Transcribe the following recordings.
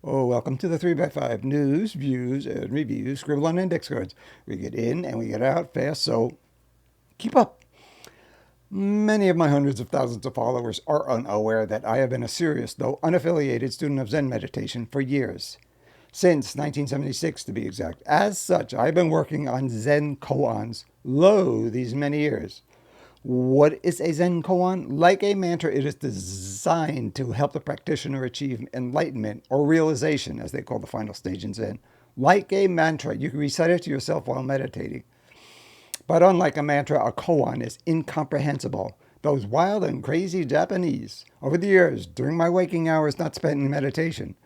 Oh, welcome to the 3x5 news, views, and reviews scribbled on index cards. We get in and we get out fast, so keep up. Many of my hundreds of thousands of followers are unaware that I have been a serious, though unaffiliated student of Zen meditation for years. Since 1976, to be exact. As such, I've been working on Zen koans, these many years. What is a Zen koan? Like a mantra, it is designed to help the practitioner achieve enlightenment or realization, as they call the final stage in Zen. Like a mantra, you can recite it to yourself while meditating. But unlike a mantra, a koan is incomprehensible. Those wild and crazy Japanese, over the years, during my waking hours not spent in meditation,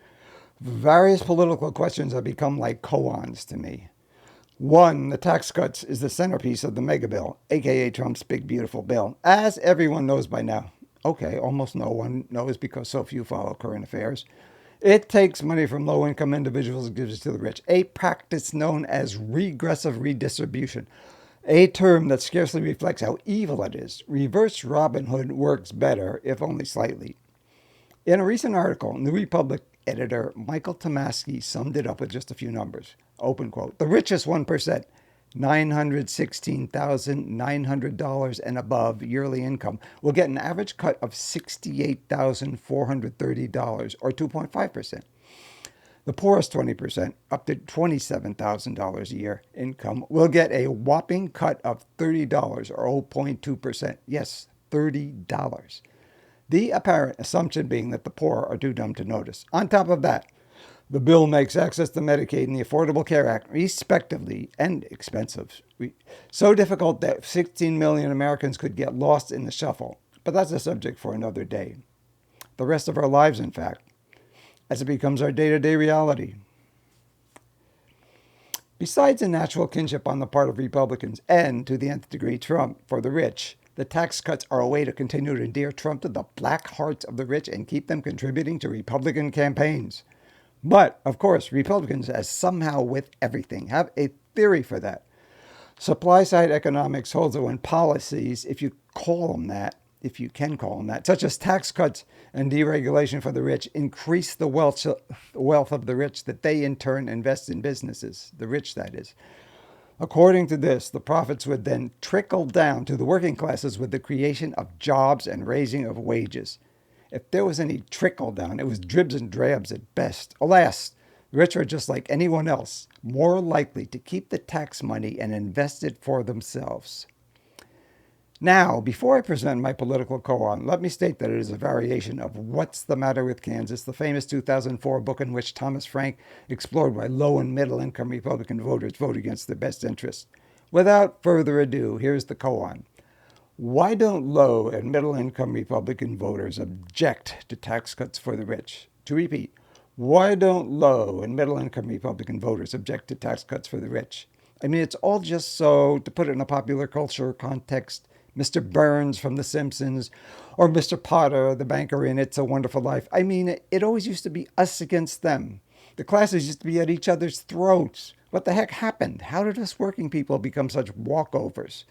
various political questions have become like koans to me. One, the tax cuts is the centerpiece of the mega bill, aka Trump's big beautiful bill, as everyone knows by now. Okay, almost no one knows because so few follow current affairs. It takes money from low income individuals and gives it to the rich, a practice known as regressive redistribution, a term that scarcely reflects how evil it is. Reverse Robin Hood works better, if only slightly. In a recent article, New Republic editor Michael Tomasky summed it up with just a few numbers. Open quote. The richest 1%, $916,900 and above yearly income, will get an average cut of $68,430, or 2.5%. The poorest 20%, up to $27,000 a year income, will get a whopping cut of $30, or 0.2%. Yes, $30. The apparent assumption being that the poor are too dumb to notice. On top of that, the bill makes access to Medicaid and the Affordable Care Act, respectively, and expensive, so difficult that 16 million Americans could get lost in the shuffle. But that's a subject for another day. The rest of our lives, in fact, as it becomes our day-to-day reality. Besides a natural kinship on the part of Republicans and, to the nth degree, Trump for the rich, the tax cuts are a way to continue to endear Trump to the black hearts of the rich and keep them contributing to Republican campaigns. But, of course, Republicans, as somehow with everything, have a theory for that. Supply-side economics holds that when policies, if you can call them that, such as tax cuts and deregulation for the rich, increase the wealth of the rich, that they in turn invest in businesses, the rich that is. According to this, the profits would then trickle down to the working classes with the creation of jobs and raising of wages. If there was any trickle down, it was dribs and drabs at best. Alas, the rich are just like anyone else, more likely to keep the tax money and invest it for themselves. Now, before I present my political koan, let me state that it is a variation of What's the Matter with Kansas, the famous 2004 book in which Thomas Frank explored why low and middle income Republican voters vote against their best interests. Without further ado, here's the koan. Why don't low and middle income Republican voters object to tax cuts for the rich? To repeat, why don't low and middle income Republican voters object to tax cuts for the rich? I mean, it's all just so, to put it in a popular culture context, Mr. Burns from The Simpsons, or Mr. Potter, the banker in It's a Wonderful Life. I mean, it always used to be us against them. The classes used to be at each other's throats. What the heck happened? How did us working people become such walkovers?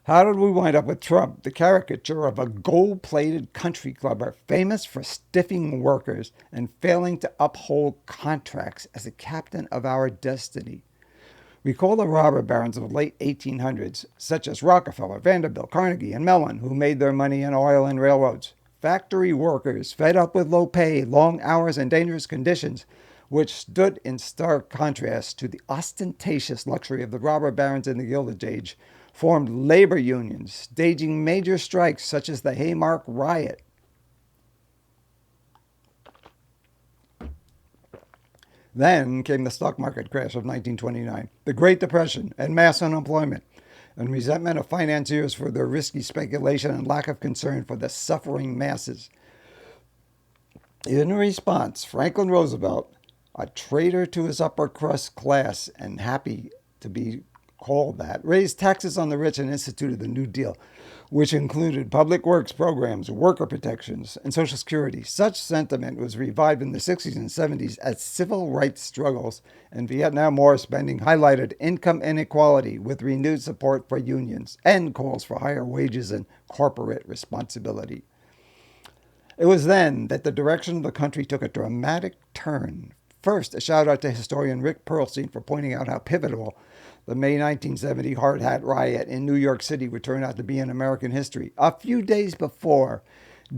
How did we wind up with Trump, the caricature of a gold-plated country clubber famous for stiffing workers and failing to uphold contracts as a captain of our destiny? Recall the robber barons of the late 1800s, such as Rockefeller, Vanderbilt, Carnegie, and Mellon, who made their money in oil and railroads. Factory workers, fed up with low pay, long hours, and dangerous conditions, which stood in stark contrast to the ostentatious luxury of the robber barons in the Gilded Age, formed labor unions, staging major strikes such as the Hard Hat Riot. Then came the stock market crash of 1929, the Great Depression, and mass unemployment, and resentment of financiers for their risky speculation and lack of concern for the suffering masses. In response, Franklin Roosevelt, a traitor to his upper crust class and happy to be called that, raised taxes on the rich and instituted the New Deal, which included public works programs, worker protections, and Social Security. Such sentiment was revived in the 60s and 70s as civil rights struggles and Vietnam War spending highlighted income inequality with renewed support for unions and calls for higher wages and corporate responsibility. It was then that the direction of the country took a dramatic turn. First, a shout out to historian Rick Perlstein for pointing out how pivotal the May 1970 Hard Hat Riot in New York City would turn out to be in American history. A few days before,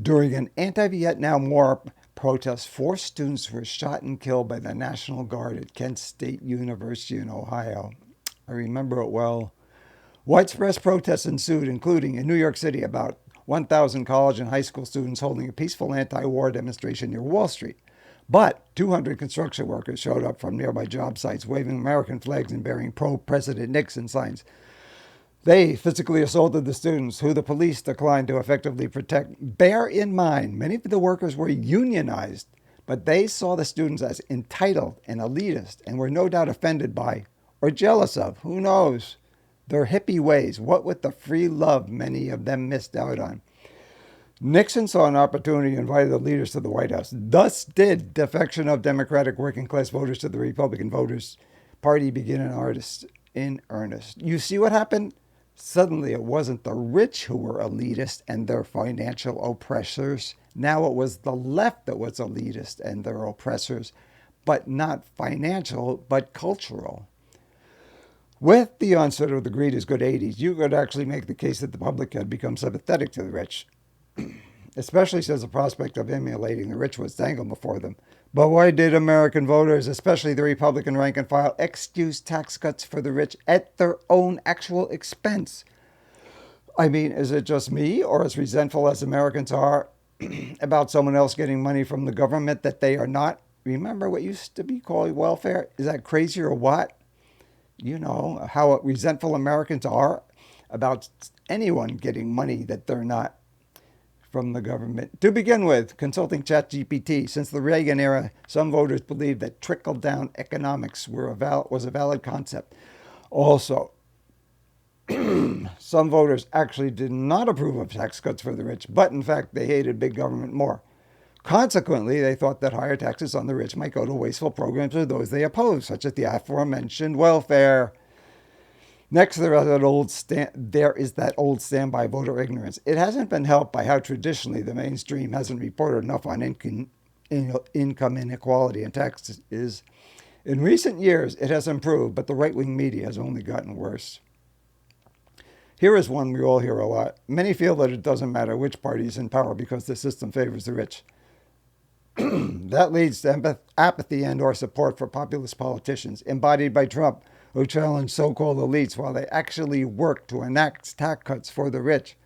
during an anti-Vietnam War protest, 4 students were shot and killed by the National Guard at Kent State University in Ohio. I remember it well. Widespread protests ensued, including in New York City, about 1,000 college and high school students holding a peaceful anti-war demonstration near Wall Street. But 200 construction workers showed up from nearby job sites waving American flags and bearing pro-President Nixon signs. They physically assaulted the students, who the police declined to effectively protect. Bear in mind, many of the workers were unionized, but they saw the students as entitled and elitist and were no doubt offended by, or jealous of, who knows, their hippie ways, what with the free love many of them missed out on. Nixon saw an opportunity and invited the leaders to the White House. Thus did defection of Democratic working class voters to the Republican voters party begin in earnest. You see what happened? Suddenly it wasn't the rich who were elitist and their financial oppressors. Now it was the left that was elitist and their oppressors, but not financial, but cultural. With the onset of the greed is good 80s, you could actually make the case that the public had become sympathetic to the rich, especially since the prospect of emulating the rich was dangled before them. But why did American voters, especially the Republican rank and file, excuse tax cuts for the rich at their own actual expense? I mean, is it just me, or as resentful as Americans are about someone else getting money from the government that they are not? Remember what used to be called welfare? Is that crazy or what? You know, how resentful Americans are about anyone getting money that they're not from the government. To begin with, consulting ChatGPT, since the Reagan era, some voters believed that trickle-down economics was a valid concept. Also, some voters actually did not approve of tax cuts for the rich, but in fact, they hated big government more. Consequently, they thought that higher taxes on the rich might go to wasteful programs of those they opposed, such as the aforementioned welfare. Next, there is that old standby voter ignorance. It hasn't been helped by how traditionally the mainstream hasn't reported enough on income inequality and taxes. In recent years, it has improved, but the right-wing media has only gotten worse. Here is one we all hear a lot. Many feel that it doesn't matter which party is in power because the system favors the rich. That leads to apathy and or support for populist politicians, embodied by Trump, who challenge so-called elites while they actually work to enact tax cuts for the rich.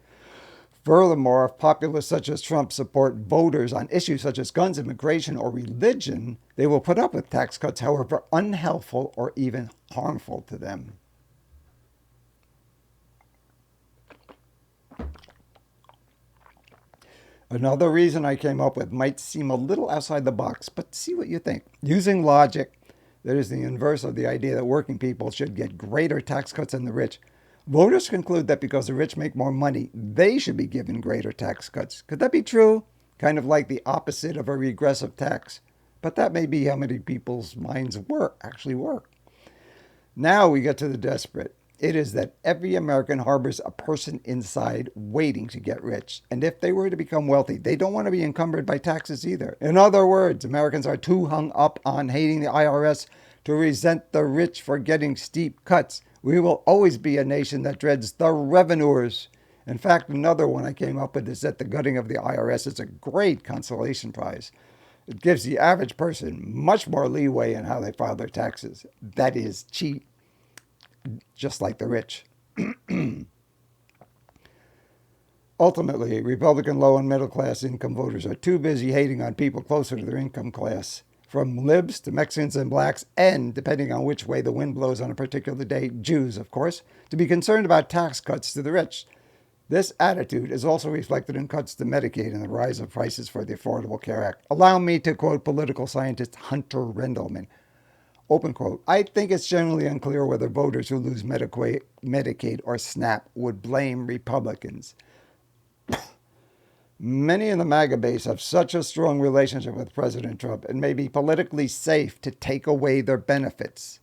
Furthermore, if populists such as Trump support voters on issues such as guns, immigration, or religion, they will put up with tax cuts, however unhelpful or even harmful to them. Another reason I came up with might seem a little outside the box, but see what you think. Using logic that is the inverse of the idea that working people should get greater tax cuts than the rich, voters conclude that because the rich make more money, they should be given greater tax cuts. Could that be true? Kind of like the opposite of a regressive tax. But that may be how many people's minds actually work. Now we get to the desperate. It is that every American harbors a person inside waiting to get rich. And if they were to become wealthy, they don't want to be encumbered by taxes either. In other words, Americans are too hung up on hating the IRS to resent the rich for getting steep cuts. We will always be a nation that dreads the revenuers. In fact, another one I came up with is that the gutting of the IRS is a great consolation prize. It gives the average person much more leeway in how they file their taxes. That is, cheat, just like the rich. Ultimately, Republican low and middle class income voters are too busy hating on people closer to their income class, from libs to Mexicans and blacks, and, depending on which way the wind blows on a particular day, Jews, of course, to be concerned about tax cuts to the rich. This attitude is also reflected in cuts to Medicaid and the rise of prices for the Affordable Care Act. Allow me to quote political scientist Hunter Rendelman. Open quote, I think it's generally unclear whether voters who lose Medicaid or SNAP would blame Republicans. Many in the MAGA base have such a strong relationship with President Trump, it may be politically safe to take away their benefits.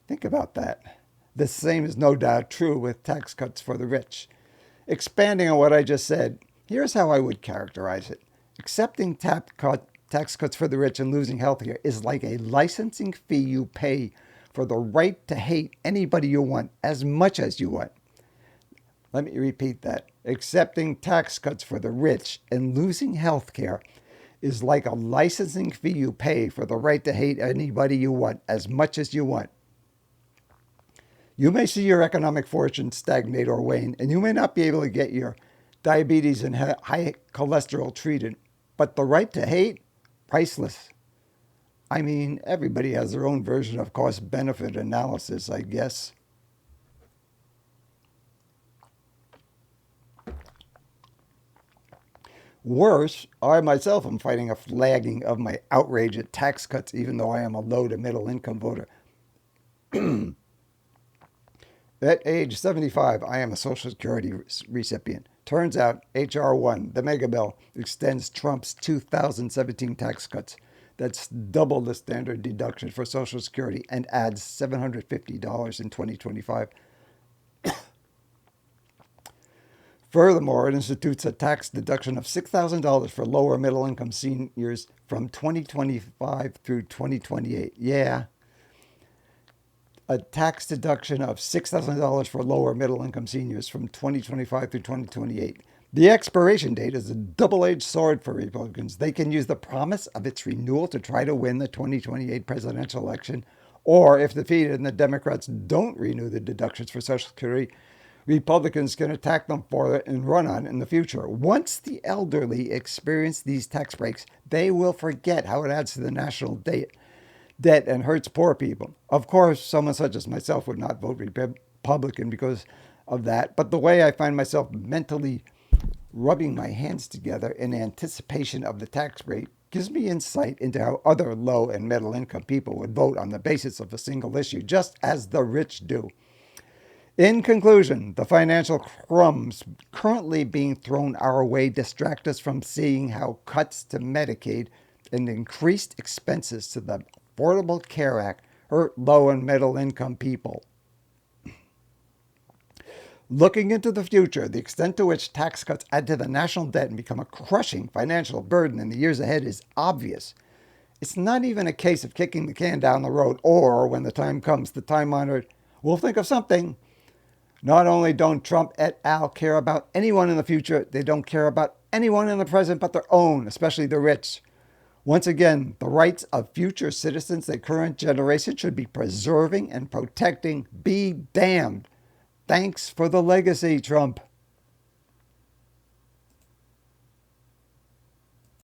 Think about that. The same is no doubt true with tax cuts for the rich. Expanding on what I just said, here's how I would characterize it. Accepting tax cuts for the rich and losing health care is like a licensing fee you pay for the right to hate anybody you want as much as you want. Let me repeat that. Accepting tax cuts for the rich and losing health care is like a licensing fee you pay for the right to hate anybody you want as much as you want. You may see your economic fortune stagnate or wane, and you may not be able to get your diabetes and high cholesterol treated, but the right to hate, priceless. I mean, everybody has their own version of cost-benefit analysis, I guess. Worse, I myself am fighting a flagging of my outrage at tax cuts, even though I am a low to middle income voter. At age 75, I am a Social Security recipient. Turns out H.R. 1, the mega bill, extends Trump's 2017 tax cuts. That's double the standard deduction for Social Security and adds $750 in 2025. Furthermore, it institutes a tax deduction of $6,000 for lower middle income seniors from 2025 through 2028. Yeah, a tax deduction of $6,000 for lower middle income seniors from 2025 through 2028. The expiration date is a double-edged sword for Republicans. They can use the promise of its renewal to try to win the 2028 presidential election, or if defeated and the Democrats don't renew the deductions for Social Security, Republicans can attack them for it and run on it in the future. Once the elderly experience these tax breaks, they will forget how it adds to the national debt and hurts poor people. Of course, someone such as myself would not vote Republican because of that, but the way I find myself mentally rubbing my hands together in anticipation of the tax rate gives me insight into how other low and middle income people would vote on the basis of a single issue, just as the rich do. In conclusion, the financial crumbs currently being thrown our way distract us from seeing how cuts to Medicaid and increased expenses to the Affordable Care Act hurt low and middle income people. Looking into the future, the extent to which tax cuts add to the national debt and become a crushing financial burden in the years ahead is obvious. It's not even a case of kicking the can down the road or, when the time comes, the time-honored, we'll think of something. Not only don't Trump et al. Care about anyone in the future, they don't care about anyone in the present but their own, especially the rich. Once again, the rights of future citizens, the current generation, should be preserving and protecting. Be damned. Thanks for the legacy, Trump.